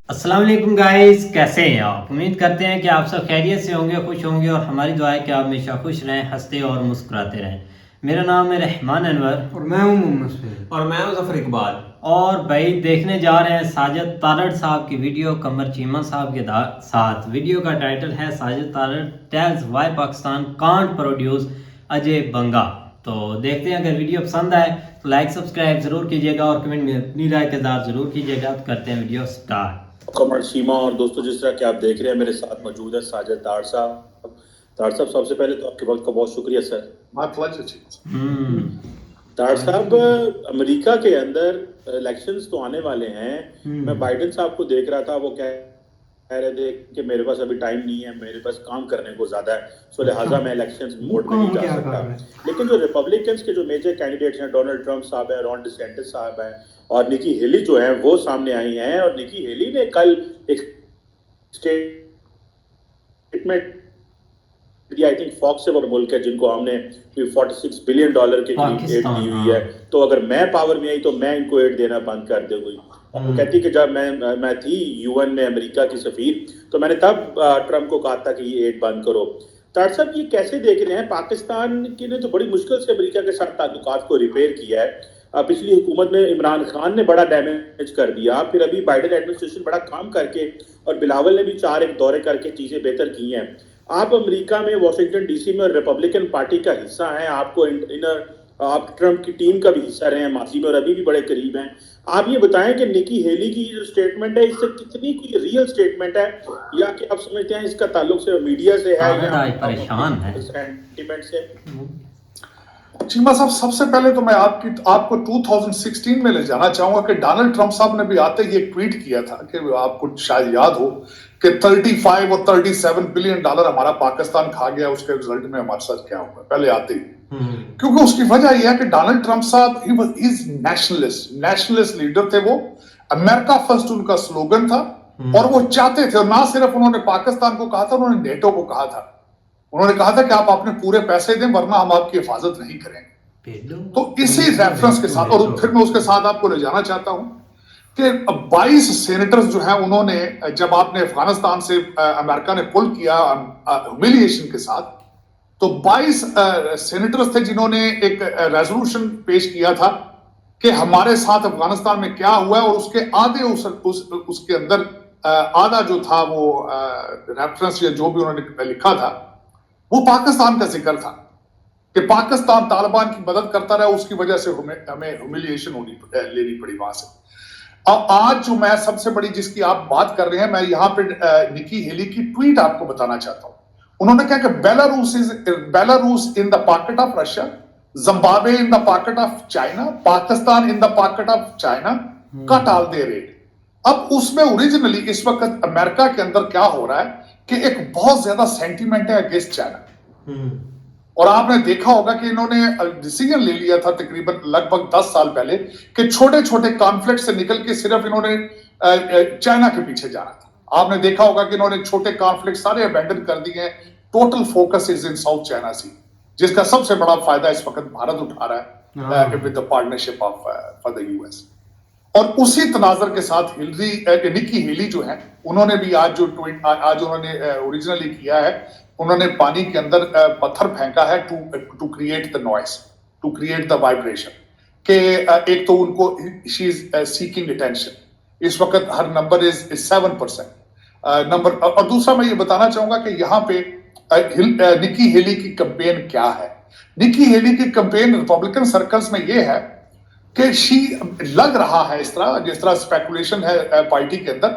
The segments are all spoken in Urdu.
السلام علیکم گائز، کیسے ہیں آپ؟ امید کرتے ہیں کہ آپ سب خیریت سے ہوں گے، خوش ہوں گے، اور ہماری دعا ہے کہ آپ ہمیشہ خوش رہیں، ہنستے اور مسکراتے رہیں۔ میرا نام ہے رحمان انور، اور میں ہوں محمد سہیل، اور میں ہوں ظفر اقبال۔ اور بھائی دیکھنے جا رہے ہیں ساجد تارڑ صاحب کی ویڈیو قمر چیمہ صاحب کے ساتھ۔ ویڈیو کا ٹائٹل ہے Sajid Tarar tells why Pakistan can't produce Ajay Banga. تو دیکھتے ہیں، اگر ویڈیو پسند آئے تو لائک سبسکرائب ضرور کیجیے گا اور کمنٹ میں اپنی رائے کا اظہار ضرور کیجیے گا۔ کرتے ہیں ویڈیو سٹارٹ۔ قمر سیما اور دوستو، جس طرح کہ آپ دیکھ رہے ہیں میرے ساتھ موجود ہے ساجد تارڑ صاحب۔ تارڑ صاحب، سب سے پہلے تو آپ کے وقت کا بہت شکریہ سر۔ My pleasure chief۔ تارڑ صاحب، امریکہ کے اندر الیکشنز تو آنے والے ہیں۔ میں بائیڈن صاحب کو دیکھ رہا تھا، وہ کہہ رہے تھے کہ میرے پاس ابھی ٹائم نہیں ہے، میرے پاس کام کرنے کو زیادہ ہے، سو لہٰذا میں الیکشنز موڈ میں نہیں جا سکتا۔ لیکن جو ریپبلکنز کے جو میجر کینڈیڈیٹس ہیں، ڈونلڈ ٹرمپ صاحب ہیں، رون ڈیسینٹس صاحب ہیں، اور نکی ہیلی جو ہیں وہ سامنے آئی ہیں، اور نکی ہیلی نے کل ایک اسٹیٹمنٹ آئی تھنک فاکس سے وہ ملک ہے جن کو ہم نے $46 بلین کے قریب ایڈ دی ہوئی ہے، تو اگر میں پاور میں آئی تو میں ان کو ایڈ دینا بند کر دے گئی۔ وہ کہتی کہ جب میں تھی UN میں امریکہ کی سفیر، تو میں نے تب ٹرمپ کو کہا تھا کہ یہ ایڈ بند کرو۔ تارڑ صاحب، یہ کیسے دیکھ رہے ہیں؟ پاکستان کی نے تو بڑی مشکل سے امریکہ کے ساتھ تعلقات کو ریپیئر کیا ہے۔ پچھلی حکومت میں عمران خان نے بڑا ڈیمیج کر دیا، پھر ابھی بائیڈن ایڈمنسٹریشن بڑا کام کر کے، اور بلاول نے بھی 4 ایک دورے کر کے چیزیں بہتر کی ہیں۔ آپ امریکہ میں واشنگٹن ڈی سی میں اور ریپبلکن پارٹی کا حصہ ہیں، آپ ٹرمپ کی ٹیم کا بھی حصہ رہے ہیں ماضی میں اور ابھی بھی بڑے قریب ہیں۔ آپ یہ بتائیں کہ نکی ہیلی کی جو سٹیٹمنٹ ہے، اس سے کتنی کوئی ریئل سٹیٹمنٹ ہے، یا کہ آپ سمجھتے ہیں اس کا تعلق صرف میڈیا سے ہے یا پریشان ہے سینٹیمنٹ سے؟ چیمہ صاحب، سب سے پہلے تو میں آپ کو 2016 میں لے جانا چاہوں گا کہ ڈونلڈ ٹرمپ صاحب نے بھی آتے ہی ایک ٹویٹ کیا تھا کہ آپ کو شاید یاد ہو کہ 35 اور $37 بلین ہمارا پاکستان کھا گیا، اس کے رزلٹ میں ہمارے ساتھ کیا ہوا پہلے آتے ہی۔ کیونکہ اس کی وجہ یہ ہے کہ ڈونلڈ ٹرمپ صاحب از نیشنلسٹ لیڈر تھے، وہ امریکہ فرسٹ ان کا سلوگن تھا، اور وہ چاہتے تھے، اور نہ صرف انہوں نے پاکستان کو کہا تھا، انہوں نے نیٹو کو کہا تھا، انہوں نے کہا تھا کہ آپ اپنے پورے پیسے دیں ورنہ ہم آپ کی حفاظت نہیں کریں گے۔ تو اسی ریفرنس کے ساتھ، اور پھر میں اس کے ساتھ آپ کو لے جانا چاہتا ہوں کہ 22 سینیٹرز جو ہیں، انہوں نے جب آپ نے افغانستان سے امریکہ نے پل کیا ہیوملیشن کے ساتھ، تو 22 سینیٹرز تھے جنہوں نے ایک ریزولوشن پیش کیا تھا کہ ہمارے ساتھ افغانستان میں کیا ہوا ہے، اور اس کے آدھے اس کے اندر آدھا جو تھا وہ ریفرنس یا جو بھی انہوں نے لکھا تھا وہ پاکستان کا ذکر تھا کہ پاکستان طالبان کی مدد کرتا رہا، اس کی وجہ سے ہمیں ہیوملیشن لینی پڑی وہاں سے۔ اب آج جو میں سب سے بڑی جس کی آپ بات کر رہے ہیں، میں یہاں پہ نکی ہیلی کی ٹویٹ آپ کو بتانا چاہتا ہوں۔ انہوں نے کہا کہ Belarus in the pocket of Russia, Zimbabwe in the pocket of China, Pakistan in the pocket of China, cut all the rate. اب اس میں اوریجنلی اس وقت امریکہ کے اندر کیا ہو رہا ہے کہ ایک بہت زیادہ سینٹیمنٹ ہے اگینسٹ چائنا، اور آپ نے دیکھا ہوگا کہ انہوں نے ڈیسیژن لے لیا تھا تقریباً لگ بھگ 10 سال پہلے کہ چھوٹے چھوٹے کانفلکٹ سے نکل کے صرف انہوں نے چائنا کے پیچھے جانا تھا۔ آپ نے دیکھا ہوگا کہ انہوں نے چھوٹے کانفلکٹ سارے ابینڈن کر دیے ہیں، total focus is in South China Sea, جس کا سب سے بڑا فائدہ اس وقت بھارت اٹھا رہا ہے with the partnership of for the US۔ اور اسی تناظر کے ساتھ نکی ہیلی جو ہیں، انہوں نے بھی آج انہوں نے اوریجنلی کیا ہے، انہوں نے پانی کے اندر پتھر پھینکا ہے to create the noise, to create the vibration, کہ ایک تو ان کو شی از سیکنگ اٹینشن، اس وقت ہر نمبر از 7% نمبر۔ اور دوسرا میں یہ بتانا چاہوں گا کہ یہاں پہ نکی ہیلی کی کمپین کیا ہے۔ نکی ہیلی کی کمپین ریپبلکن سرکلز میں یہ ہے کہ لگ رہا ہے اس طرح، جس طرح اسپیکولیشن ہے پارٹی کے اندر،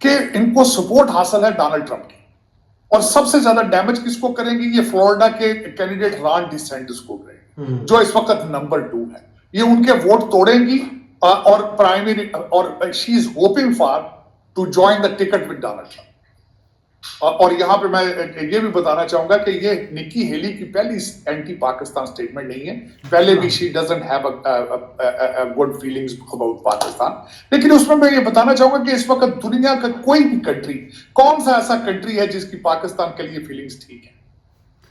کہ ان کو سپورٹ حاصل ہے ڈونلڈ ٹرمپ کی، اور سب سے زیادہ ڈیمیج کس کو کریں گی؟ یہ فلوریڈا کے کینڈیڈیٹ ران ڈیسینٹس کو کریں گی، جو اس وقت نمبر 2 ہے۔ یہ ان کے ووٹ توڑیں گی، اور پرائمری، اور she is hoping for to join the ticket with Donald Trump. اور یہاں پہ میں یہ بھی بتانا چاہوں گا کہ یہ نکی ہیلی کی پہلی اینٹی پاکستان سٹیٹمنٹ نہیں ہے، پہلے بھی she doesn't have good feelings about Pakistan, لیکن اس میں یہ بتانا چاہوں گا کہ اس وقت دنیا کا کوئی بھی کنٹری، کون سا ایسا کنٹری ہے جس کی پاکستان کے لیے فیلنگز ٹھیک ہے؟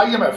IMF,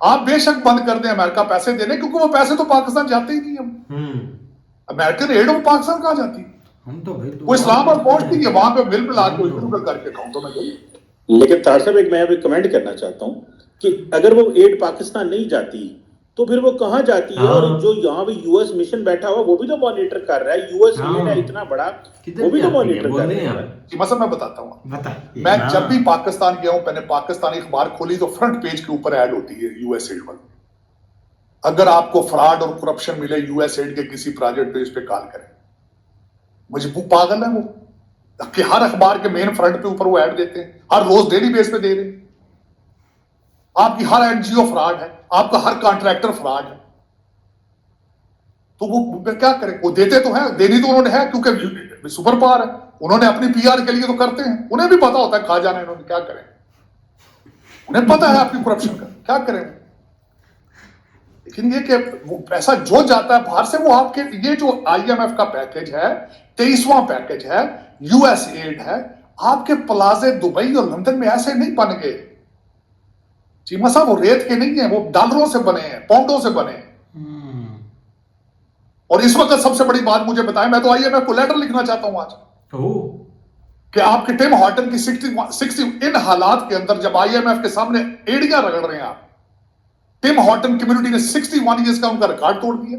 آپ بے شک بند کر دیں امریکہ پیسے دینے, کیونکہ وہ پیسے تو پاکستان جاتے ہی نہیں. ہم امریکن ایڈ وہ پاکستان کہاں جاتی, وہ اسلام آباد پہنچتی ہے, وہاں پہ مل ملا کے کر کے اکاؤنٹوں میں گئی. لیکن طاہر صاحب ایک میں ابھی کمنٹ کرنا چاہتا ہوں کہ اگر وہ ایڈ پاکستان نہیں جاتی تو پھر وہ کہاں جاتی ہے؟ اور جو یہاں پہ یو ایس مشن بیٹھا ہوا وہ بھی تو مانیٹر کر رہا ہے, یو ایس ایڈ ہے اتنا بڑا, وہ بھی تو مانیٹر کر رہا ہے. جی مثلا میں بتاتا ہوں, میں جب بھی پاکستان گیا ہوں, میں نے پاکستانی اخبار کھولی تو فرنٹ پیج کے اوپر ایڈ ہوتی ہے یو ایس ایڈ پر. اگر آپ کو فراڈ اور کرپشن ملے یو ایس ایڈ کے کسی پروجیکٹ پہ, اس پہ کال کریں. مجھے وہ پاگل ہے وہ کہ ہر اخبار کے مین فرنٹ پہ اوپر وہ ایڈ دیتے ہیں, ہر روز ڈیلی بیس پہ دے رہے ہیں. آپ کی ہر این جی او فراڈ ہے, آپ کا ہر کانٹریکٹر فراڈ ہے, تو وہ کیا کریں؟ وہ دیتے تو ہیں, دینی تو انہوں نے ہے کیونکہ سپر پاور ہے, انہوں نے اپنی پی آر کے لیے تو کرتے ہیں, انہیں بھی پتا ہوتا ہے کھا جانا, انہوں نے کیا کریں, انہیں پتا ہے آپ کی کرپشن کا, کیا کریں. لیکن یہ کہ وہ پیسہ جو جاتا ہے باہر سے, وہ آپ کے یہ جو آئی ایم ایف کا پیکج ہے, 23واں پیکج ہے, یو ایس ایڈ ہے, آپ کے پلازے دبئی اور لندن میں ایسے نہیں بن گئے. چیمہ صاحب وہ ریت کے نہیں ہیں, وہ ڈالروں سے بنے ہیں, پاؤنڈوں سے بنے ہیں. اور اس وقت سب سے بڑی بات مجھے بتائیں, میں تو آئی ایم ایف کو لیٹر لکھنا چاہتا ہوں آج کہ آپ کے ٹیم ہارٹن کی 60 ان حالات کے اندر جب آئی ایم ایف کے سامنے ایڑیاں رگڑ رہے ہیں آپ, ٹیم ہارٹن کمیونٹی نے 61 ایئرز کا ان کا ریکارڈ توڑ دیا.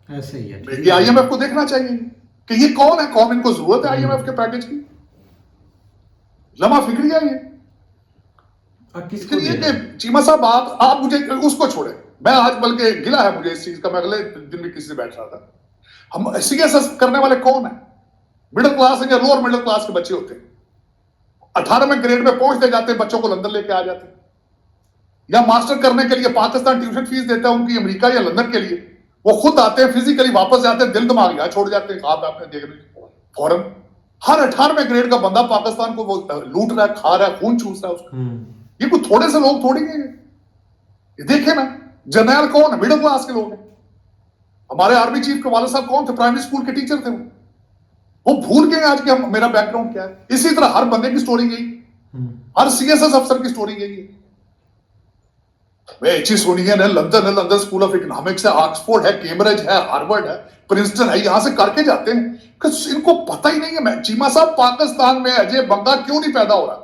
ایسے ہی ہے, یہ آئی ایم ایف کو دیکھنا چاہیے کہ یہ کون ہے, کون ان کو ضرورت ہے آئی ایم ایف کے پیکج کی. لمحہ فکری ہے یہ. کہ چیمہ صاحب آپ مجھے اس کو چھوڑیں, میں آج بلکہ گلا ہے مجھے اس چیز کا, میں اگلے دن بھی کسی سے بیٹھ رہا تھا, ہم سی ایس ایس کرنے والے کون ہیں؟ مڈل کلاس یا لوور مڈل کلاس کے بچے ہوتے ہیں, 18ویں گریڈ میں پہنچتے جاتے ہیں, بچوں کو لندن لے کے آ جاتے ہیں, یا ماسٹر کرنے کے لیے پاکستان ٹیوشن فیس دیتا ہے ان کی امریکہ یا لندن کے لیے, وہ خود آتے ہیں فزیکلی واپس جاتے ہیں, دل دماغ یہاں چھوڑ جاتے ہیں. آپ نے دیکھ رہے فوراً ہر 18ویں گریڈ کا بندہ پاکستان کو وہ لوٹ رہا ہے, کھا رہا ہے, خون چوس رہا ہے اس کا. یہ کوئی تھوڑے سے لوگ تھوڑی ہیں, یہ دیکھیں نا جرنیل کون ہے, مڈل کلاس کے لوگ ہیں. ہمارے آرمی چیف کے والد صاحب کون تھے؟ پرائمری اسکول کے ٹیچر تھے. وہ بھول گئے آج کہ میرا بیک گراؤنڈ کیا ہے. اسی طرح ہر بندے کی سٹوری گئی, ہر سی ایس ایس افسر کی سٹوری گئی ہے. ایچ ای سونین ہے, لندن ہے, لندن اسکول آف اکنامکس ہے, آکسفورڈ ہے, کیمبرج ہے, ہارورڈ ہے, پرنسٹن ہے, یہاں سے کر کے جاتے ہیں کہ ان کو پتہ ہی نہیں ہے. چیمہ صاحب پاکستان میں اجے بنگا کیوں نہیں پیدا ہو رہا؟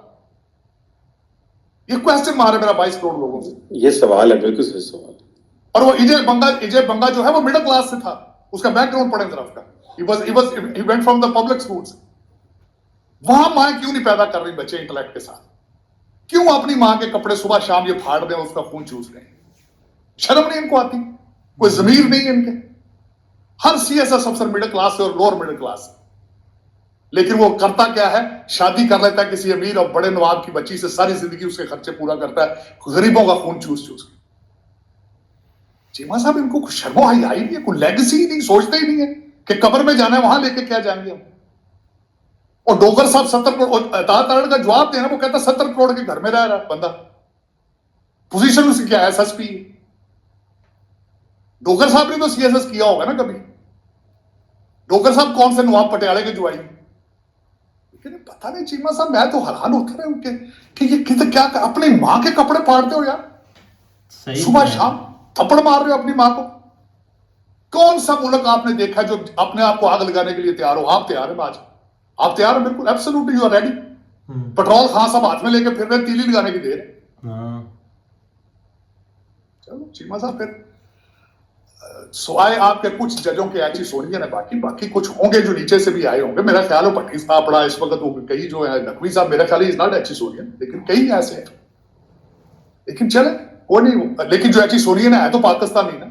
یہ کوسچن مارے میرا 22 کروڑ لوگوں سے. یہ سوال ہے, بالکل صحیح سوال. اور وہ اجے بنگا جو ہے وہ مڈل کلاس سے تھا, اس کا بیک گراؤنڈ پڑھیں طرف کا, he went from the public schools. وہاں ماں کیوں نہیں پیدا کر رہی بچے انٹلیکٹ کے ساتھ؟ کیوں اپنی ماں کے کپڑے صبح شام یہ پھاڑ دیں, اس کا خون چوس رہے ہیں؟ شرم نہیں ان کو آتی؟ کوئی ضمیر نہیں ہے ان کے؟ ہر سی ایس ایس افسر مڈل کلاس سے اور لوور مڈل کلاس سے, لیکن وہ کرتا کیا ہے؟ شادی کر لیتا ہے کسی امیر اور بڑے نواب کی بچی سے, ساری زندگی اس کے خرچے پورا کرتا ہے, غریبوں کا خون چوس چوس کے. چیمہ صاحب ان کو کچھ شرم و حیا ہی نہیں ہے, کوئی لیگسی ہی نہیں, سوچتے ہی نہیں ہے کہ قبر میں جانا ہے, وہاں لے کے کیا جائیں گے ہم. اور ڈوگر صاحب 70 کروڑ کا جواب دینا, وہ کہتا 70 کروڑ کے گھر میں رہ رہا بندہ, پوزیشن اس کی کیا ہے؟ S S P. ڈوگر صاحب نے تو سی ایس ایس کیا ہوگا نا کبھی. ڈوگر صاحب کون سے نواب پٹیالے کے جو آئی, لیکن پتہ نہیں چیمہ صاحب, میں تو حیران ہوتا رہا کہ یہ کیا اپنی ماں کے کپڑے پھاڑتے ہو یار, صبح شام تھپڑ مار رہے ہو اپنی ماں کو. کون سا ملک آپ نے دیکھا جو اپنے آپ کو آگ لگانے کے لیے تیار ہو؟ آپ تیار ہیں آج, آپ تیار ہیں بالکل, absolutely you are ready. Petrol Khan صاحب ہاتھ میں لے کے پھر رہے, تیلی لگانے کی دیر. چلو چیمہ صاحب پھر سوائے آپ کے کچھ ججوں کے ایچ ای سونین ہے, باقی کچھ ہوں گے جو نیچے سے بھی آئے ہوں گے. میرا خیال ہو پٹھی صاحب پڑا اس وقت, وہ کئی جو ہے نقوی صاحب, میرا خیال ہے از ناٹ ایچ ای سونین, لیکن کئی ایسے ہیں. لیکن چلے وہ نہیں, لیکن جو ایچ ای سونین ہے تو پاکستانی نا,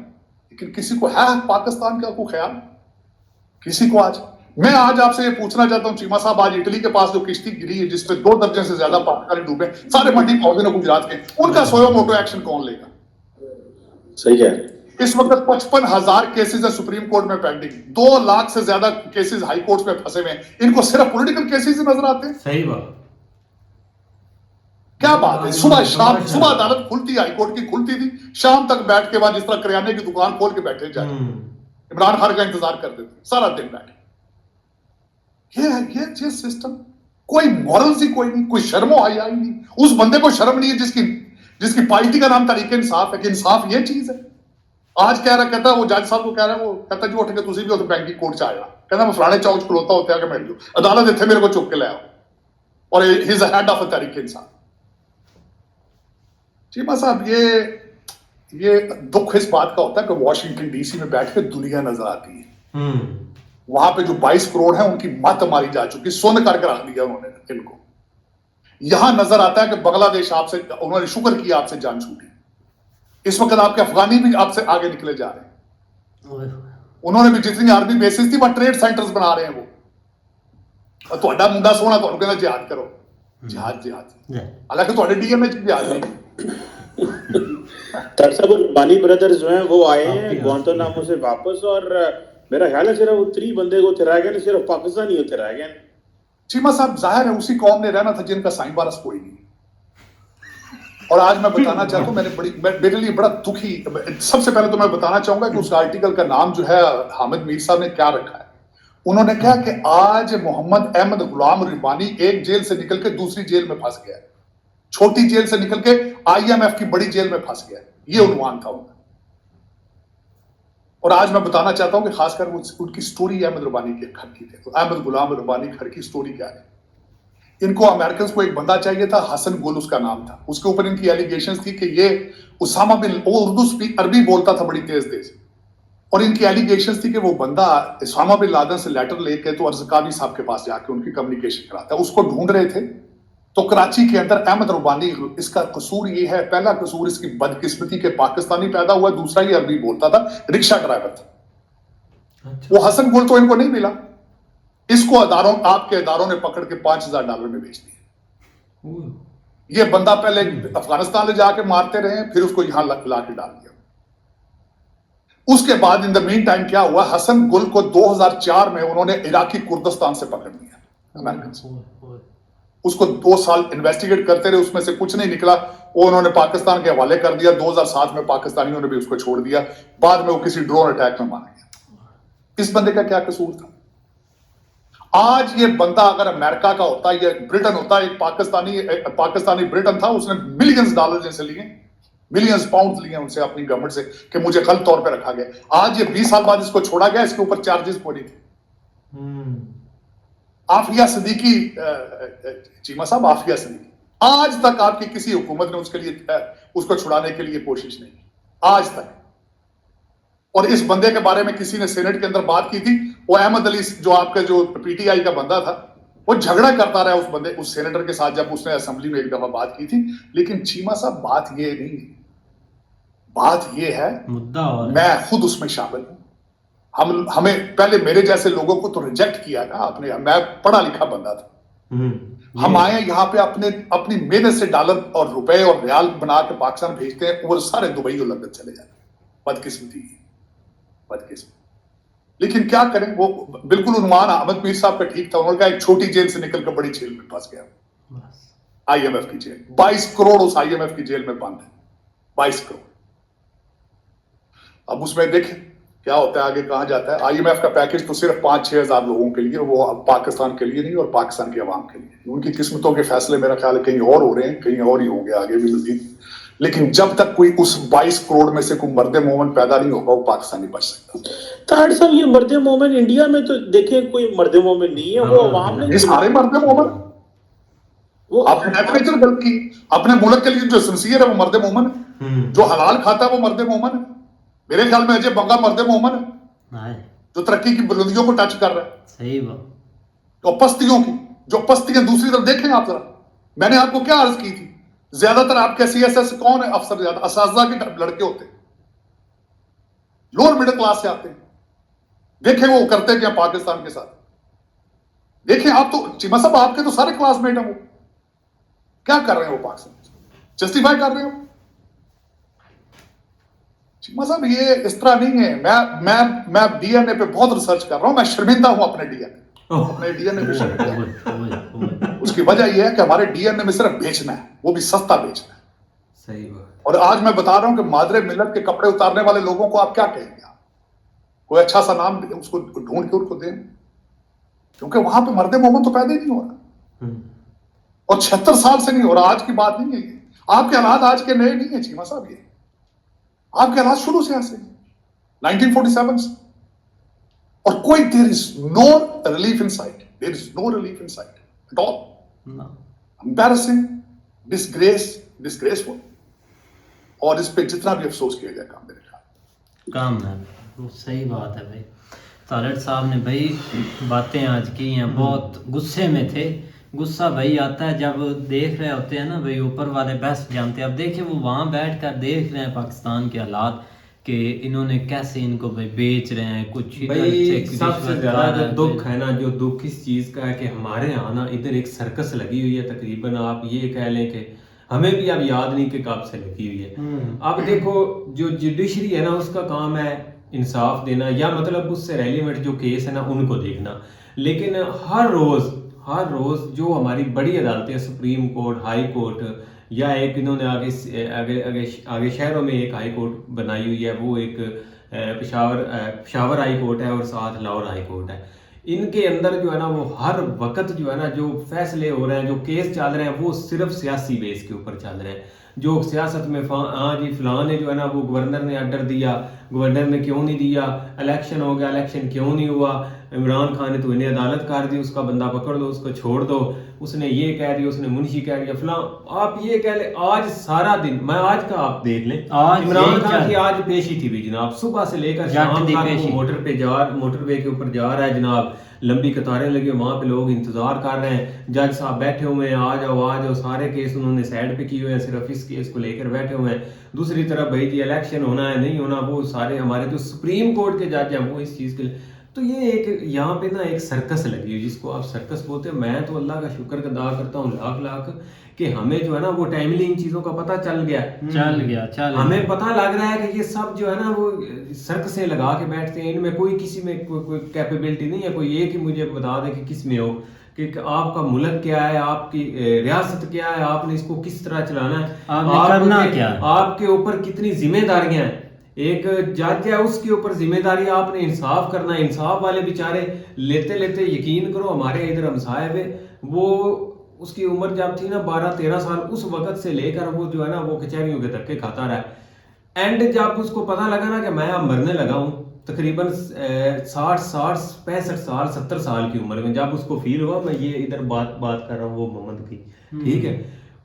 لیکن کسی کو ہے پاکستان کا کوئی خیال؟ کسی کو آج میں آپ سے یہ پوچھنا چاہتا ہوں چیمہ صاحب, آج اٹلی کے پاس جو کشتی گری ہے جس پہ 2 درجن سے زیادہ پاکستانی ڈوبے, سارے منڈی پودے گجرات کے, ان کا سویا موٹو ایکشن کون لے گا؟ صحیح ہے. اس وقت 55,000 کیسز ہیں سپریم کورٹ میں پینڈنگ, 2 لاکھ سے زیادہ کیسز ہائی کورٹ میں پھنسے ہوئے ہیں. ان کو صرف پولیٹیکل کیسز نظر آتے ہیں. صحیح بات, کیا بات ہے؟ صبح شام, صبح عدالت کھلتی, ہائی کورٹ کی کھلتی تھی, شام تک بیٹھ کے بعد جس طرح کریانے کی دکان کھول کے بیٹھے جائیں, عمران خان کا انتظار کرتے تھے سارا دن بیٹھے. یہ سسٹم, کوئی مورلز ہی کوئی نہیں, کوئی شرم و حیا ہی نہیں. اس بندے کو شرم نہیں ہے جس کی جس کی پارٹی کا نام تحریک انصاف ہے کہ انصاف یہ چیز ہے. آج کہہ رہا کہتا ہے وہ جج صاحب کو کہہ رہا ہے وہ کہتا جو اٹھ کے تسی بھی ہو تو بینک کی کورٹ چ آیا کہنا میں فلانے چوک کھلوتا ہوتا ہے کہ میرے عدالت اتنے میرے کو چک کے لے آؤ اور ہی از ہیڈ آف اے تحریک انصاف. چیمہ صاحب یہ دکھ اس بات کا ہوتا ہے کہ واشنگٹن ڈی سی میں بیٹھ کے دنیا نظر آتی ہے. وہاں پہ جو 22 کروڑ ہیں ان کی مت ماری جا چکی, سن کر کے رکھ دیا انہوں نے ان کو. یہاں نظر آتا ہے کہ بنگلہ دیش آپ سے انہوں نے شکر کیا آپ سے جان چھوٹی. اس وقت آپ کے افغانی بھی آپ سے آگے نکلے جا رہے ہیں. انہوں نے بھی جتنی آرمی بیسز تھی وہ ٹریڈ سینٹرز بنا رہے ہیں وہ. اور تہاڈا منڈا سونا تہاڈوں کہندا جہاد کرو, جہاد حالانکہ تہاڈے ڈی ایم میں جہاد نہیں. طاہر صاحب ربانی بردرز جو ہیں وہ آئے ہیں گوانتانامو سے واپس, اور میرا خیال ہے صرف وہ 3 بندے کو رہ گئے, صرف پاکستانی ہوتے رہ گئے. چیمہ صاحب ظاہر ہے اسی قوم نے رہنا تھا جن کا سائیں بارس کوئی نہیں. اور آج میں بتانا چاہتا ہوں میرے لیے بڑا دکھی, سب سے پہلے تو میں بتانا چاہوں گا کہ اس آرٹیکل کا نام جو ہے حامد میر صاحب نے کیا رکھا ہے. انہوں نے کہا کہ آج محمد احمد غلام ربانی ایک جیل سے نکل کے دوسری جیل میں پھنس گیا ہے, چھوٹی جیل سے نکل کے IMF کی بڑی جیل میں پھنس گیا ہے. یہ عنوان تھا ان کا. اور آج میں بتانا چاہتا ہوں کہ خاص کر ان کی سٹوری احمد ربانی کے گھر کی تھی. تو احمد غلام ربانی گھر کی سٹوری کیا ہے؟ ان کو امریکنز کو ایک بندہ چاہیے تھا, حسن گل اس کا نام تھا. اس کے اوپر ان کی ایلیگیشنز تھی کہ یہ اسامہ بن, وہ اردو عربی بولتا تھا بڑی تیز تیز, اور ان کی ایلیگیشنز تھی کہ وہ بندہ اسامہ بن لادن سے لیٹر لے کے تو ارزقاوی صاحب کے پاس جا کے ان کی کمیونیکیشن کراتا ہے. اس کو ڈھونڈ رہے تھے تو کراچی کے اندر احمد ربانی, اس کا قصور یہ ہے, پہلا قصور اس کی بدقسمتی کے پاکستانی پیدا ہوا, دوسرا یہ عربی بولتا تھا, رکشہ ڈرائیور تھا. وہ حسن گل تو ان کو نہیں ملا, اس کو آپ کے اداروں نے پکڑ کے $5,000 میں بیچ دیا. یہ بندہ پہلے افغانستان لے جا کے مارتے رہے, پھر اس کو یہاں لا کے ڈال دیا. اس کے بعد ان دا مین ٹائم کیا ہوا, حسن گل کو 2004 میں انہوں نے عراقی کردستان سے پکڑ لیا امریکن. اس کو 2 سال انویسٹیگیٹ کرتے رہے, اس میں سے کچھ نہیں نکلا. وہ انہوں نے پاکستان کے حوالے کر دیا. 2007 میں پاکستانیوں نے بھی اس کو چھوڑ دیا. بعد میں وہ کسی ڈرون اٹیک میں مارا گیا. اس بندے کا کیا قصور تھا؟ آج یہ بندہ اگر امریکہ کا ہوتا یا برٹن ہوتا, ایک پاکستانی برٹن تھا, اس نے $ملینز جیسے لیے, $ملینز پاؤنڈ لیے ان سے اپنی گورنمنٹ سے کہ مجھے غلط طور پہ رکھا گیا. آج یہ 20 سال بعد اس کو چھوڑا گیا, اس کے اوپر چارجز کوئی نہیں تھے. عافیہ صدیقی, چیمہ صاحب عافیہ صدیقی, آج تک آپ کی کسی حکومت نے اس کو چھڑانے کے لیے کوشش نہیں کی آج تک. اور اس بندے کے بارے میں کسی نے سینٹ کے اندر بات کی تھی, وہ احمد علی جو آپ کا جو PTI کا بندہ تھا, وہ جھگڑا کرتا رہا اس بندے اس سینیٹر کے ساتھ جب اس نے اسمبلی میں ایک دفعہ بات کی تھی. لیکن چیمہ صاحب بات یہ نہیں, بات یہ ہے میں خود اس میں شامل ہوں. ہمیں پہلے میرے جیسے لوگوں کو تو ریجیکٹ کیا نا آپ نے, میں پڑھا لکھا بندہ تھا. ہم آئے یہاں پہ اپنی محنت سے ڈالر اور روپے اور ریال بنا کے پاکستان بھیجتے ہیں, وہ سارے دبئی اور لندن چلے جاتے ہیں. بدقسمتی. لیکن کیا کریں, وہ بالکل عنوان احمد میر صاحب کا ٹھیک تھا. انہوں نے کہا ایک چھوٹی جیل سے نکل کر بڑی جیل میں پھنس گیا. IMF کی جیل, 22 کروڑ اس IMF کی جیل میں بند ہے. 22 کروڑ. اب اس میں دیکھیں کیا ہوتا ہے آگے, کہاں جاتا ہے. IMF کا پیکج تو صرف 5-6 ہزار لوگوں کے لیے, وہ پاکستان کے لیے نہیں اور پاکستان کی عوام کے لیے. ان کی قسمتوں کے فیصلے میرا خیال ہے کہیں اور ہو رہے ہیں, کہیں اور ہی ہوں گے آگے بھی مزید. لیکن جب تک کوئی اس 22 کروڑ میں سے کوئی مرد مومن پیدا نہیں ہوگا, وہ پاکستان نہیں بچ سکتا. طاہر صاحب یہ مرد مومن انڈیا میں تو دیکھیں کوئی مرد مومن نہیں ہے, وہ عوام نے سارے مرد مومن, وہ آپ نے ٹیمپریچر غلط کی. اپنے ملک کے لیے جو سنسیئر ہے وہ مرد مومن ہے, جو حلال کھاتا ہے وہ مرد مومن ہے. میرے خیال میں اجے بنگا مرد مومن ہے جو ترقی کی بلندیوں کو ٹچ کر رہا ہے. صحیح بات. تو پستیوں کی جو پستیاں دوسری طرف دیکھیں آپ ذرا. میں نے آپ کو کیا عرض کی تھی, زیادہ تر آپ کے CSS کون ہے افسر, زیادہ اساتذہ کے لڑکے ہوتے ہیں, لوور مڈل کلاس سے آتے ہیں. دیکھیں وہ کرتے کیا پاکستان کے ساتھ. دیکھیں آپ تو چیمہ صاحب آپ کے تو سارے کلاس میٹ ہیں, وہ کیا کر رہے ہیں, وہ پاکستان جسٹیفائی کر رہے ہیں. چیمہ صاحب یہ اس طرح نہیں ہے. میں DNA پہ بہت ریسرچ کر رہا ہوں, میں شرمندہ ہوں اپنے DNA پہ شرمندہ. اس کی وجہ یہ ہے کہ ہمارے DNA میں صرف بیچنا ہے, وہ بھی سستا بیچنا ہے. صحیح بات. اور آج میں بتا رہا ہوں کہ مادر ملت کے کپڑے اتارنے والے لوگوں کو آپ کیا کہیں گے, کوئی اچھا سا نام اس کو ڈھونڈ کے ان کو دیں, کیونکہ وہاں پہ مرد مومن تو پیدا ہی نہیں ہو رہا, اور 76 سال سے نہیں ہو رہا. آج کی بات نہیں ہے, آپ کے حالات آج کے نئے نہیں ہیں چیمہ صاحب، یہ آپ کے حالات شروع سے ایسے 1947 سے، اور کوئی there is no relief in sight, there is no relief in sight at all. Embarrassing, disgraceful, اور اس پہ جتنا بھی افسوس کیا جائے کام میرے خیال کام ہے. صحیح بات ہے بھائی. طارق صاحب نے بھائی باتیں آج کی ہیں، بہت غصے میں تھے. غصہ بھائی آتا ہے جب دیکھ رہے ہوتے ہیں نا بھائی، اوپر والے بیسٹ جانتے ہیں. اب دیکھیں وہ وہاں بیٹھ کر دیکھ رہے ہیں پاکستان کے حالات کہ انہوں نے کیسے ان کو بھائی بیچ رہے ہیں. کچھ بھائی سب سے زیادہ جو دکھ ہے نا، جو دکھ اس چیز کا ہے کہ ہمارے یہاں نا ادھر ایک سرکس لگی ہوئی ہے. تقریباً آپ یہ کہہ لیں کہ ہمیں بھی اب یاد نہیں کہ کب سے لگی ہوئی ہے. اب دیکھو جو جوڈیشری ہے نا، اس کا کام ہے انصاف دینا، یا مطلب اس سے ریلیونٹ جو کیس ہے نا ان کو دیکھنا. لیکن ہر روز جو ہماری بڑی عدالتیں ہیں، سپریم کورٹ، ہائی کورٹ، یا ایک انہوں نے آگے شہروں میں ایک ہائی کورٹ بنائی ہوئی ہے، وہ ایک پشاور ہائی کورٹ ہے اور ساتھ لاہور ہائی کورٹ ہے. ان کے اندر جو ہے نا وہ ہر وقت جو ہے نا جو فیصلے ہو رہے ہیں، جو کیس چل رہے ہیں، وہ صرف سیاسی بیس کے اوپر چل رہے ہیں. جو سیاست میں ہاں جی فلاں نے جو ہے نا وہ گورنر نے آرڈر دیا، گورنر نے کیوں نہیں دیا، الیکشن ہو گیا، الیکشن کیوں نہیں ہوا، عمران خان نے تو انہیں عدالت کر دی، اس کا بندہ پکڑ دو، اس کو چھوڑ دو، اس نے یہ کہہ دیا، اس نے منشی کہہ دیا فلاں. آپ یہ کہہ لیں آج سارا دن، میں آج کا آپ دیکھ لیں، عمران خان کی آج پیشی تھی بھی جناب، صبح سے لے کر شام تک موٹر وے کے اوپر جا رہا ہے جناب. لمبی قطاریں لگی، وہاں پہ لوگ انتظار کر رہے ہیں، جج صاحب بیٹھے ہوئے ہیں، آ جاؤ. سارے کیس انہوں نے سائڈ پہ کیے ہوئے ہیں، صرف اس کیس کو لے کر بیٹھے ہوئے ہیں. دوسری طرف بھائی جی الیکشن ہونا ہے نہیں ہونا، وہ سارے ہمارے جو سپریم کورٹ کے جج ہیں وہ اس چیز کے لیے. تو یہ ایک یہاں پہ نا ایک سرکس لگی ہوئی، جس کو آپ سرکس بولتے ہیں. میں تو اللہ کا شکر ادا کرتا ہوں لاکھ کہ ہمیں جو ہے نا وہ ٹائملی ان چیزوں کا پتہ چل گیا. ہمیں پتہ لگ رہا ہے کہ یہ سب جو ہے نا وہ سرکسیں لگا کے بیٹھتے ہیں، ان میں کوئی کسی میں کوئی کیپیبلٹی نہیں ہے. کوئی یہ کہ مجھے بتا دے کہ کس میں ہو، کہ آپ کا ملک کیا ہے، آپ کی ریاست کیا ہے، آپ نے اس کو کس طرح چلانا ہے، آپ کے اوپر کتنی ذمہ داریاں ہیں. ایک جج ہے، اس کے اوپر ذمہ داری آپ نے انصاف کرنا ہے. انصاف والے بیچارے لیتے یقین کرو ہمارے ادھر ہمسائے ہوئے، وہ اس کی عمر جب تھی نا 12-13 سال، اس وقت سے لے کر وہ جو ہے نا وہ کچہریوں کے دھکے کھاتا رہا. اینڈ جب اس کو پتہ لگا نا کہ میں اب مرنے لگا ہوں، تقریباً 60 65 سال 70 سال کی عمر میں، جب اس کو فیل ہوا، میں یہ ادھر بات کر رہا ہوں وہ محمد کی، ٹھیک ہے،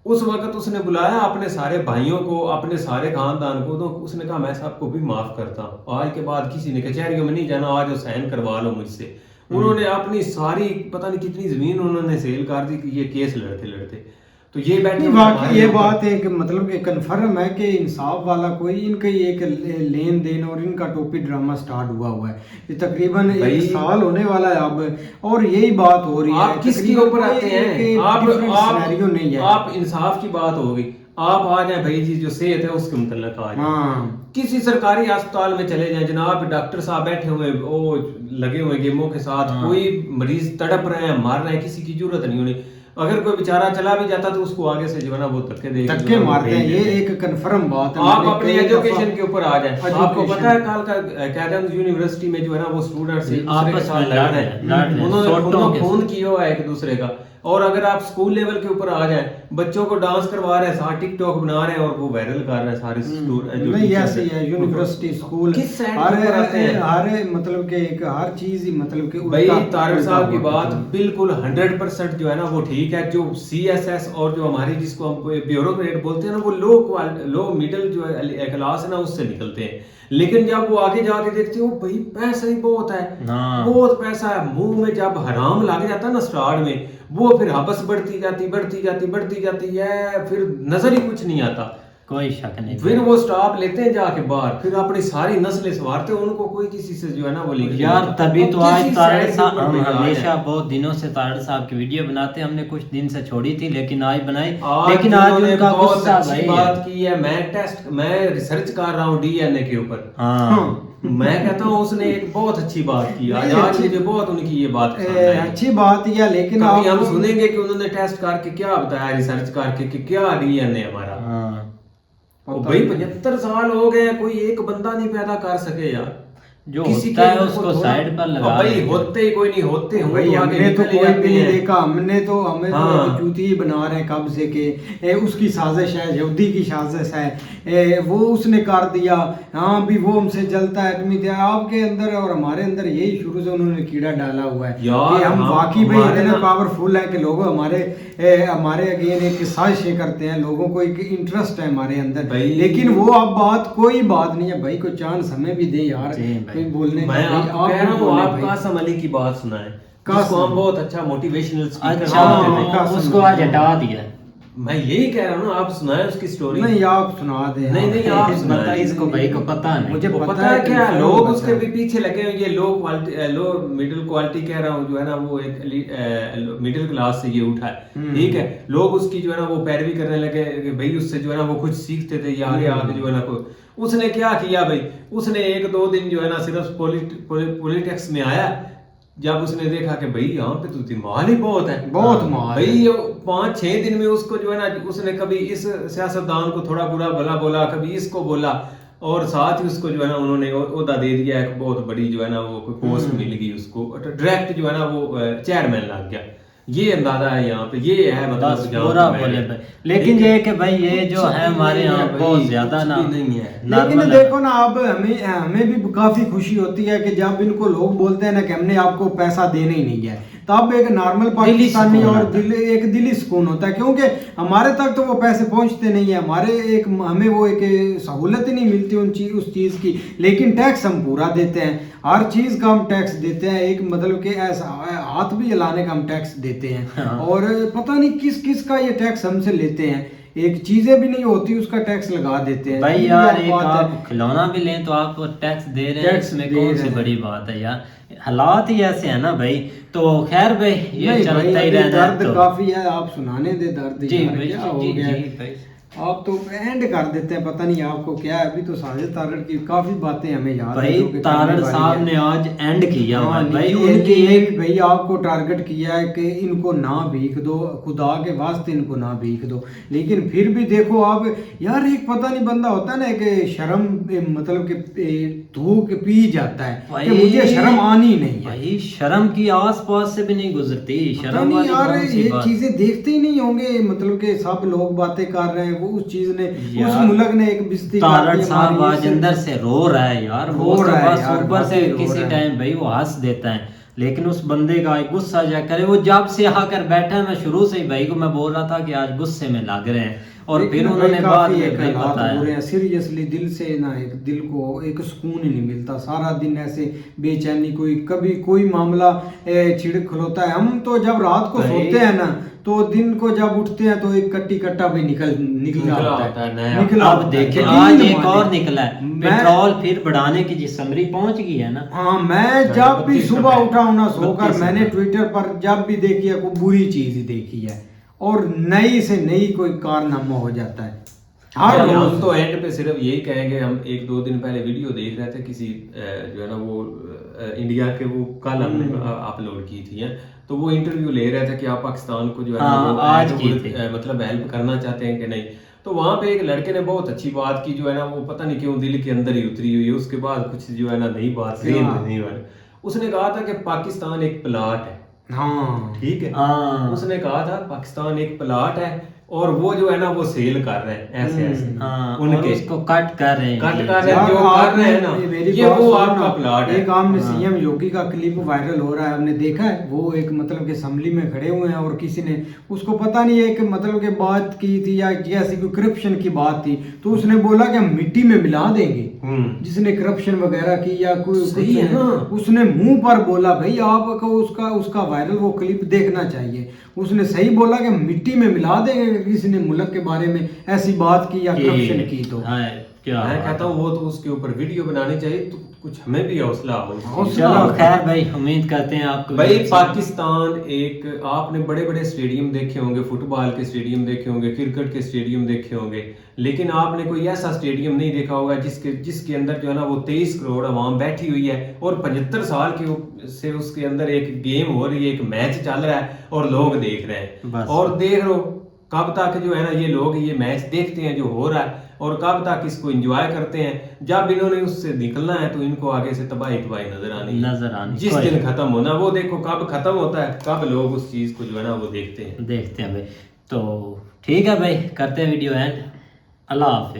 اس وقت اس نے بلایا اپنے سارے بھائیوں کو، اپنے سارے خاندان کو. تو اس نے کہا میں سب کو بھی معاف کرتا ہوں، آج کے بعد کسی نے کچہریوں میں نہیں جانا، آج سائن کروا لو مجھ سے. انہوں نے اپنی ساری پتہ نہیں کتنی زمین انہوں نے سیل کر دی کہ یہ کیس لڑتے. تو یہ بیٹھے واقعی یہ بات ہے کہ مطلب کہ کنفرم ہے کہ انصاف والا کوئی، ان کا ایک لین دین اور ان کا ٹوپی ڈرامہ سٹارٹ ہوا ہے. یہ تقریباً 1 سال ہونے والا ہے اب، اور یہی بات ہو رہی ہے. آپ کس کے اوپر آتے ہیں؟ آپ انصاف کی بات ہوگی، آپ آ جائیں بھائی جی جو صحت ہے اس کے متعلق آ جائیں. کسی سرکاری ہسپتال میں چلے جائیں جناب، ڈاکٹر صاحب بیٹھے ہوئے وہ لگے ہوئے گیموں کے ساتھ، کوئی مریض تڑپ رہے ہیں، مار رہے ہیں، کسی کی ضرورت نہیں ہونی. اگر کوئی بیچارہ چلا بھی جاتا تو اس کو آگے سے جو ہے نا وہ دھکے مارتے ہیں. یہ ایک کنفرم بات ہے. آپ اپنی ایجوکیشن کے اوپر آ جائیں. آپ کو پتا ہے کل کا کیڈنز یونیورسٹی میں جو ہے نا وہ اسٹوڈنٹس آپس میں لڑ رہے ہیں، انہوں نے خون کیا ہوا ہے ایک دوسرے کا. اور اگر آپ اسکول لیول کے اوپر آ جائیں، بچوں کو ڈانس کروا رہے ہیں، ساتھ ٹک ٹاک بنا رہے ہیں اور وہ وائرل کر رہے ہیں سارے نہیں ایسے ہے. یونیورسٹی اسکول ہر مطلب کہ ہر چیز ہی مطلب کہ بھائی طارق صاحب کی بات بالکل 100% جو ہے نا وہ ٹھیک ہے. جو CSS اور جو ہماری جس کو ہم بیوروکریٹ بولتے ہیں نا، وہ لو میڈل جو کلاس ہے نا اس سے نکلتے ہیں. لیکن جب وہ آگے جا کے دیکھتے ہو بھائی پیسہ ہی بہت ہے، بہت پیسہ ہے، منہ میں جب حرام لگ جاتا ہے نا سٹارٹ میں، وہ پھر حبس بڑھتی جاتی ہے، پھر نظر ہی کچھ نہیں آتا. کوئی شک نہیں. پھر وہ سٹاپ لیتے ہیں جا کے باہر، پھر اپنی ساری نسلیں سنوارتے ہیں، ان کو کوئی کسی سے جو ہے نا وہ لنک یار. تبھی تو آج طارق صاحب ہم ہمیشہ بہت دنوں سے طارق صاحب کی ویڈیو بناتے ہیں. ہم نے کچھ دن سے چھوڑی تھی لیکن آج بنائی. لیکن آج ان کا بہت اچھی بات کی ہے. میں ریسرچ کر رہا ہوں DNA کے اوپر. میں کہتا ہوں اس نے ایک بہت اچھی بات کی. آج مجھے بہت ان کی یہ بات اچھی بات ہے. لیکن ہم سنیں گے کہ انہوں نے ٹیسٹ کر کے کیا بتایا، ریسرچ کر کے کہ کیا DNA ہمارا. بھائی 75 سال ہو گئے، کوئی ایک بندہ نہیں پیدا کر سکے یار. جو کسی ہوتا کے ہے اندر اس وہ کو تھوڑا- سائڈ پر لگا بھائی دیتے ہیں۔ ہوتے ہی کوئی نہیں ہوتے ہوں بھائی تو ہم آگے نے تو نکلے کوئی جاتے بھی نہیں ہیں۔ دیکھا، ہمیں تو ہاں۔ چوتی بنا رہے ہیں کب سے کہ اس کی سازش ہے، یہودی کی سازش ہے، وہ اس نے کر دیا، ہاں بھی وہ ہم سے جلتا ہے ایٹمی دیا۔ آپ کے اندر اور ہمارے اندر یہی شروع سے انہوں نے کیڑا ڈالا ہوا ہے یار کہ ہم واقعی بھائی ہمارے اتنے نا- پاورفل ہیں کہ لوگ ہمارے اگین ایک سازشیں کرتے ہیں، لوگوں کو ایک انٹرسٹ ہے ہمارے اندر، بھائی- لیکن وہ اب کوئی بات نہیں ہے بھائی، کوئی چانس ہمیں بھی دے یار جی بھائی۔ کوئی بولنے کا۔ میں بھائی آپ کو کہہ رہا ہوں بولیں آپ بھائی۔ قاسم علی کی بات سنائیں، جس کو قاسم۔ ہم بہت اچھا موٹیویشنل اسپیکر اچھا مانتے تھے۔ قاسم اس کو آج ہٹا دیا۔ میں یہی کہہ رہا ہوں نا، آپ سنائیں اس کی سٹوری۔ نہیں آپ سنا دیں۔ نہیں آپ سنائیں۔ پتہ اس کو بھائی کو پتہ نہیں۔ مجھے وہ پتہ پتہ ہے کہ کیا، انسان لوگ کو اس پتہ کے ہے۔ بھی پیچھے لگے ہیں، یہ لو مڈل کوالٹی کہہ رہا ہوں جو ہے نا، وہ ایک مڈل کلاس سے یہ اٹھا ہے، ٹھیک ہے، لوگ اس کی جو ہے نا وہ پیروی کرنے لگے کہ بھائی اس سے جو ہے نا وہ کچھ سیکھتے تھے، یا آگے آگے جو ہے نا کوئی اس نے کیا کیا بھائی، اس نے 1-2 دن جو ہے نا صرف پولیٹکس میں آیا، جب اس نے دیکھا کہ بھائی یہاں پہ تو مال ہی بہت ہے، بہت مال ہے۔ بھائی 5-6 دن میں اس کو جو ہے نا اس نے کبھی اس سیاستدان کو تھوڑا برا بھلا بولا، کبھی اس کو بولا، اور ساتھ ہی اس کو جو ہے نا انہوں نے عہدہ دے دیا، ایک بہت بڑی جو ہے نا وہ پوسٹ مل گئی اس کو، ڈائریکٹ جو ہے نا وہ چیئرمین لگ گیا۔ یہ اندازہ ہے یہاں پہ، یہ ہے بس مطلب جہاں برا پہ میں- بولے بھائی، لیکن یہ کہ بھائی یہ جو ہے ہمارے یہاں بہت زیادہ نا نہیں ہے۔ لیکن دیکھو نا اب ہمیں بھی کافی خوشی ہوتی ہے کہ جب ان کو لوگ بولتے ہیں نا کہ ہم نے آپ کو پیسہ دینا ہی نہیں ہے، تب ایک نارمل پاکستانی اور ایک دلی سکون ہوتا ہے، کیونکہ ہمارے تک تو وہ پیسے پہنچتے نہیں ہیں، ہمیں وہ ایک سہولت ہی نہیں ملتی اس چیز کی، لیکن ٹیکس ہم پورا دیتے ہیں، ہر چیز کا ہم ٹیکس دیتے ہیں، ایک مطلب کہ ایسا ہاتھ بھی ہلانے کا ہم ٹیکس دیتے ہیں، اور پتہ نہیں کس کا یہ ٹیکس ہم سے لیتے ہیں، ایک چیزیں بھی نہیں ہوتی اس کا ٹیکس لگا دیتے ہیں بھائی یار، ایک آپ کھلونا بھی لیں تو آپ کو ٹیکس دے رہے ہیں، اس میں کون سی بڑی بات ہے یار، حالات ہی ایسے ہیں نا بھائی، تو خیر بھائی یہ چلتا ہی رہنا ہے۔ درد کافی ہے، آپ سنانے دے درد جی یار، بھائی، کیا ہو جی گیا جی بھائی، آپ تو اینڈ کر دیتے ہیں، پتہ نہیں آپ کو کیا ہے، ابھی تو ساجد تارڑ کی کافی باتیں ہمیں یاد ہیں بھائی جو کہ تارڑ کرنے والی صاحب ہیں۔ نے آج اینڈ کیا ہوا ہے بھائی، ان ان کی ایک بھائی آپ کو ٹارگٹ کیا ہے کہ ان کو نہ بھیک دو، خدا کے واسطے ان کو نہ بھیک دو، لیکن پھر بھی دیکھو آپ یار، ایک پتہ نہیں بندہ ہوتا ہے نا کہ شرم مطلب کہ دھو کے پی جاتا ہے کہ مجھے شرم آنی نہیں ہے بھائی، شرم کی آس پاس سے بھی نہیں گزرتی، شرم والی یار، کون سی یہ بات؟ چیزیں دیکھتے ہی نہیں ہوں گے، مطلب کہ سب لوگ باتیں کر رہے ہیں، وہ اس چیز نے اس ملک نے ایک بستی تارڑ صاحب آج اندر سے رو رہا ہے یار، وہ تو بس اوپر سے کسی ٹائم بھائی وہ ہنس دیتا ہے، لیکن اس بندے کا غصہ جا کرے، وہ جب سے آ کر بیٹھا ہے، میں شروع سے ہی بھائی کو میں بول رہا تھا کہ آج غصے میں لگ رہے ہیں، اور پھر انہوں نے بعد میں بھائی بتایا، سیریسلی دل سے نا، ایک دل کو ایک سکون ہی نہیں ملتا، سارا دن ایسے بے چینی، کبھی کوئی معاملہ چھڑک کھلوتا ہے، ہم تو جب رات کو سوتے ہیں نا تو دن کو جب اٹھتے ہیں تو ایک کٹا بھی نکلا ہوتا ہے۔ اب دیکھیں آج ایک اور نکلا ہے، پیٹرول پھر بڑھانے کی جسمری پہنچ گئی ہے نا۔ ہاں، میں جب بھی صبح اٹھا ہوں نا سو کر، میں نے ٹویٹر پر جب بھی دیکھی ہے کوئی بری چیز ہی دیکھی ہے، اور نئی سے نئی کوئی کارنامہ ہو جاتا ہے۔ ہم تو اینڈ پہ صرف یہی کہیں گے، ہم 1-2 دن پہلے ویڈیو دیکھ رہے تھے کسی جو ہے نا وہ انڈیا کے، وہ کل ہم نے اپلوڈ کی تھی، تو وہ انٹرویو لے رہے تھے کہ آپ پاکستان کو جو ہے آج کی مطلب ہیلپ کرنا چاہتے ہیں کہ نہیں، تو وہاں پہ ایک لڑکے نے بہت اچھی بات کی جو ہے نا، وہ پتہ نہیں کیوں دل کے اندر ہی اتری ہوئی ہے، اس کے بعد کچھ جو ہے نا نئی بات نہیں ہوئی، اس نے کہا تھا کہ پاکستان ایک پلاٹ ہے، ہاں ٹھیک ہے، اس نے کہا تھا پاکستان ایک پلاٹ ہے، اور وہ جو ہے نا وہ سیل کر رہے ہیں ایسے ان کے اس کو کٹ کر رہے ہیں، جو کر رہے ہیں نا، یہ وہ آپ کا پلاٹ ہے۔ ایک عام سی ایم یوگی کا کلپ وائرل ہو رہا ہے، ہم نے دیکھا ہے، وہ ایک مطلب کہ اسمبلی میں کھڑے ہوئے ہیں، اور کسی نے اس کو پتہ نہیں ہے کہ مطلب کہ بات کی تھی یا جیسی کوئی کرپشن کی بات تھی، تو اس نے بولا کہ ہم مٹی میں ملا دیں گے جس نے کرپشن وغیرہ کی یا کوئی، اس نے منہ پر بولا، بھائی آپ کو اس کا وائرل وہ کلپ دیکھنا چاہیے، اس نے صحیح بولا کہ مٹی میں ملا دیں گے کسی نے ملک کے بارے میں ایسی بات کی یا کرپشن کی، تو میں کہتا ہوں وہ تو اس کے اوپر ویڈیو بنانی چاہیے، تو کچھ ہمیں بھی حوصلہ ہو۔ چلو خیر بھائی، امید کرتے ہیں آپ کو بھائی پاکستان ایک، آپ نے بڑے بڑے اسٹیڈیم دیکھے ہوں گے، فٹ بال کے اسٹیڈیم دیکھے ہوں گے، کرکٹ کے اسٹیڈیم دیکھے ہوں گے، لیکن آپ نے کوئی ایسا اسٹیڈیم نہیں دیکھا ہوگا جس کے اندر جو ہے نا وہ 23 کروڑ عوام بیٹھی ہوئی ہے، اور 75 سال سے اس کے اندر ایک گیم ہو رہی ہے، ایک میچ چل رہا ہے، اور لوگ دیکھ رہے ہیں، اور دیکھ رہو کب تک جو ہے نا یہ لوگ یہ میچ دیکھتے ہیں جو ہو رہا ہے، اور کب تک اس کو انجوائے کرتے ہیں. جب انہوں نے اس سے نکلنا ہے تو ان کو آگے سے تباہی نظر آنی جس دن ختم ہونا وہ دیکھو کب ختم ہوتا ہے, کب لوگ اس چیز کو جو ہے نا وہ دیکھتے ہیں بھائی. تو ٹھیک ہے بھائی, کرتے ہیں ویڈیو اینڈ. اللہ حافظ.